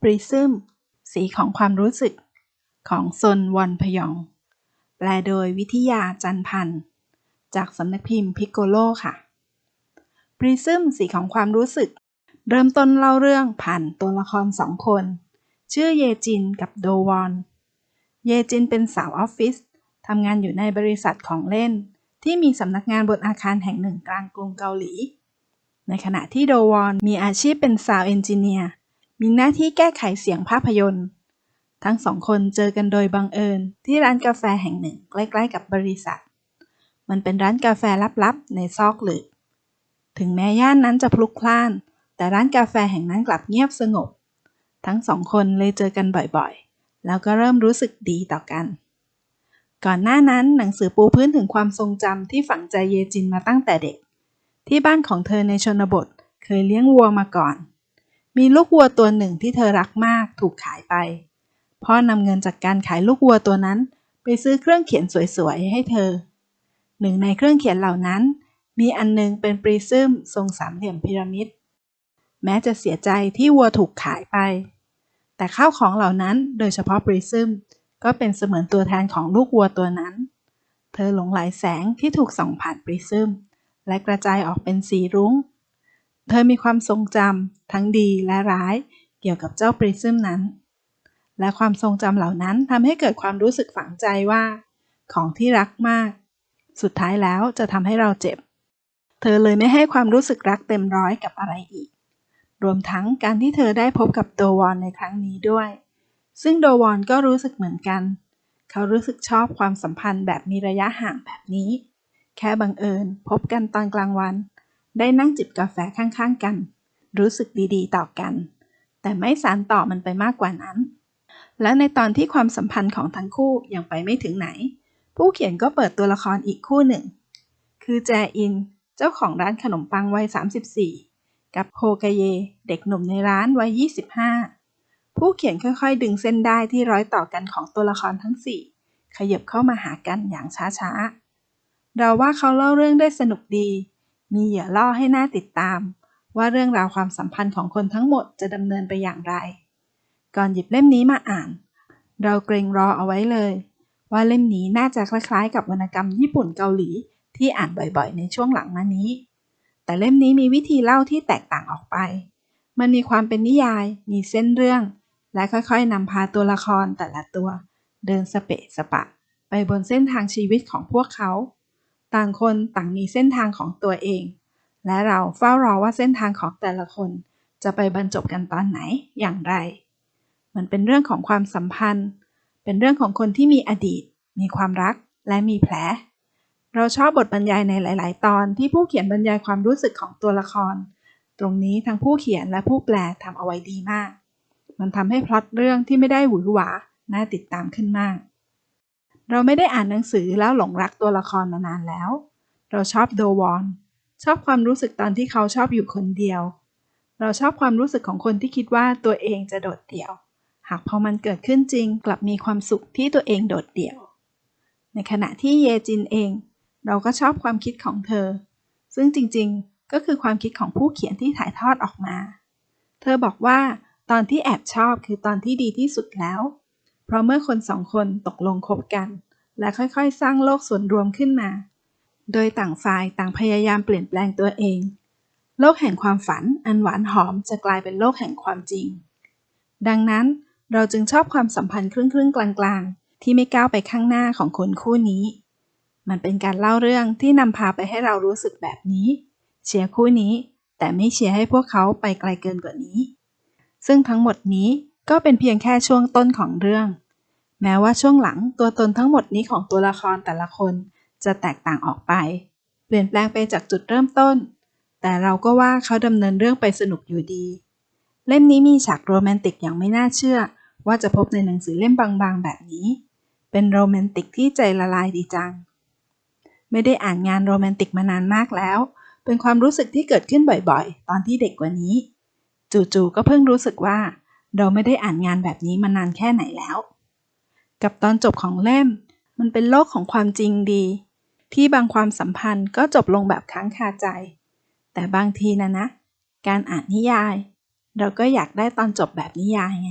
ปริซึมสีของความรู้สึกของซนวอนพยองแปลโดยวิทยาจันพันธ์จากสำนักพิมพ์พิกโกโลค่ะปริซึมสีของความรู้สึกเริ่มต้นเล่าเรื่องผ่านตัวละครสองคนชื่อเยจินกับโดวอนเยจินเป็นสาวออฟฟิศทำงานอยู่ในบริษัทของเล่นที่มีสำนักงานบนอาคารแห่งหนึ่งกลางกรุงเกาหลีในขณะที่โดวอนมีอาชีพเป็นซาวด์เอนจิเนียร์มีหน้าที่แก้ไขเสียงภาพยนตร์ทั้งสองคนเจอกันโดยบังเอิญที่ร้านกาแฟแห่งหนึ่งใกล้ๆกับบริษัทมันเป็นร้านกาแฟลับๆในซอกหลืบถึงแม้ย่านนั้นจะพลุกพล่านแต่ร้านกาแฟแห่งนั้นกลับเงียบสงบทั้งสองคนเลยเจอกันบ่อยๆแล้วก็เริ่มรู้สึกดีต่อกันก่อนหน้านั้นหนังสือปูพื้นถึงความทรงจำที่ฝังใจเยจินมาตั้งแต่เด็กที่บ้านของเธอในชนบทเคยเลี้ยงวัวมาก่อนมีลูกวัวตัวหนึ่งที่เธอรักมากถูกขายไปพ่อนำเงินจากการขายลูกวัวตัวนั้นไปซื้อเครื่องเขียนสวยๆให้เธอหนึ่งในเครื่องเขียนเหล่านั้นมีอันนึงเป็นปริซึมทรงสามเหลี่ยมพีระมิดแม้จะเสียใจที่วัวถูกขายไปแต่ข้าวของเหล่านั้นโดยเฉพาะปริซึมก็เป็นเสมือนตัวแทนของลูกวัวตัวนั้นเธอหลงไหลแสงที่ถูกส่องผ่านปริซึมและกระจายออกเป็นสีรุ้งเธอมีความทรงจำทั้งดีและร้ายเกี่ยวกับเจ้าปริซึมนั้นและความทรงจำเหล่านั้นทำให้เกิดความรู้สึกฝังใจว่าของที่รักมากสุดท้ายแล้วจะทำให้เราเจ็บเธอเลยไม่ให้ความรู้สึกรักเต็มร้อยกับอะไรอีกรวมทั้งการที่เธอได้พบกับโดวอนในครั้งนี้ด้วยซึ่งโดวอนก็รู้สึกเหมือนกันเขารู้สึกชอบความสัมพันธ์แบบมีระยะห่างแบบนี้แค่บังเอิญพบกันตอนกลางวันได้นั่งจิบกาแฟข้างๆกันรู้สึกดีๆต่อกันแต่ไม่สานต่อมันไปมากกว่านั้นและในตอนที่ความสัมพันธ์ของทั้งคู่ยังไปไม่ถึงไหนผู้เขียนก็เปิดตัวละครอีกคู่หนึ่งคือแจอินเจ้าของร้านขนมปังวัย34กับโฮกาเยเด็กหนุ่มในร้านวัย25ผู้เขียนค่อยๆดึงเส้นได้ที่ร้อยต่อกันของตัวละครทั้ง4ขยับเข้ามาหากันอย่างช้าๆเราว่าเขาเล่าเรื่องได้สนุกดีมีเหยื่อล่อให้น่าติดตามว่าเรื่องราวความสัมพันธ์ของคนทั้งหมดจะดำเนินไปอย่างไรก่อนหยิบเล่มนี้มาอ่านเราเกรงรอเอาไว้เลยว่าเล่มนี้น่าจะคล้ายๆกับวรรณกรรมญี่ปุ่นเกาหลีที่อ่านบ่อยๆในช่วงหลังมานี้แต่เล่มนี้มีวิธีเล่าที่แตกต่างออกไปมันมีความเป็นนิยายมีเส้นเรื่องและค่อยๆนำพาตัวละครแต่ละตัวเดินสเปะสปะไปบนเส้นทางชีวิตของพวกเขาต่างคนต่างมีเส้นทางของตัวเองและเราเฝ้ารอว่าเส้นทางของแต่ละคนจะไปบรรจบกันตอนไหนอย่างไรมันเป็นเรื่องของความสัมพันธ์เป็นเรื่องของคนที่มีอดีตมีความรักและมีแผลเราชอบบทบรรยายในหลายๆตอนที่ผู้เขียนบรรยายความรู้สึกของตัวละครตรงนี้ทั้งผู้เขียนและผู้แปลทำเอาไว้ดีมากมันทำให้พล็อตเรื่องที่ไม่ได้หวือหวาน่าติดตามขึ้นมากเราไม่ได้อ่านหนังสือแล้วหลงรักตัวละครมานานแล้วเราชอบโดวอนชอบความรู้สึกตอนที่เขาชอบอยู่คนเดียวเราชอบความรู้สึกของคนที่คิดว่าตัวเองจะโดดเดี่ยวหากพอมันเกิดขึ้นจริงกลับมีความสุขที่ตัวเองโดดเดี่ยวในขณะที่เยจินเองเราก็ชอบความคิดของเธอซึ่งจริงๆก็คือความคิดของผู้เขียนที่ถ่ายทอดออกมาเธอบอกว่าตอนที่แอบชอบคือตอนที่ดีที่สุดแล้วเพราะเมื่อคนสองคนตกลงคบกันและค่อยๆสร้างโลกส่วนรวมขึ้นมาโดยต่างฝ่ายต่างพยายามเปลี่ยนแปลงตัวเองโลกแห่งความฝันอันหวานหอมจะกลายเป็นโลกแห่งความจริงดังนั้นเราจึงชอบความสัมพันธ์ครึ่งๆกลางๆที่ไม่ก้าวไปข้างหน้าของคนคู่นี้มันเป็นการเล่าเรื่องที่นำพาไปให้เรารู้สึกแบบนี้เชียร์คู่นี้แต่ไม่เชียร์ให้พวกเขาไปไกลเกินกว่านี้ซึ่งทั้งหมดนี้ก็เป็นเพียงแค่ช่วงต้นของเรื่องแม้ว่าช่วงหลังตัวตนทั้งหมดนี้ของตัวละครแต่ละคนจะแตกต่างออกไปเปลี่ยนแปลงไปจากจุดเริ่มต้นแต่เราก็ว่าเขาดำเนินเรื่องไปสนุกอยู่ดีเล่มนี้มีฉากโรแมนติกอย่างไม่น่าเชื่อว่าจะพบในหนังสือเล่มบางๆแบบนี้เป็นโรแมนติกที่ใจละลายดีจังไม่ได้อ่านงานโรแมนติกมานานมากแล้วเป็นความรู้สึกที่เกิดขึ้นบ่อยๆตอนที่เด็กกว่านี้จู่ๆก็เพิ่งรู้สึกว่าเราไม่ได้อ่านงานแบบนี้มานานแค่ไหนแล้วกับตอนจบของเล่มมันเป็นโลกของความจริงดีที่บางความสัมพันธ์ก็จบลงแบบค้างคาใจแต่บางทีนะการอ่านนิยาย เราก็อยากได้ตอนจบแบบนิยายไง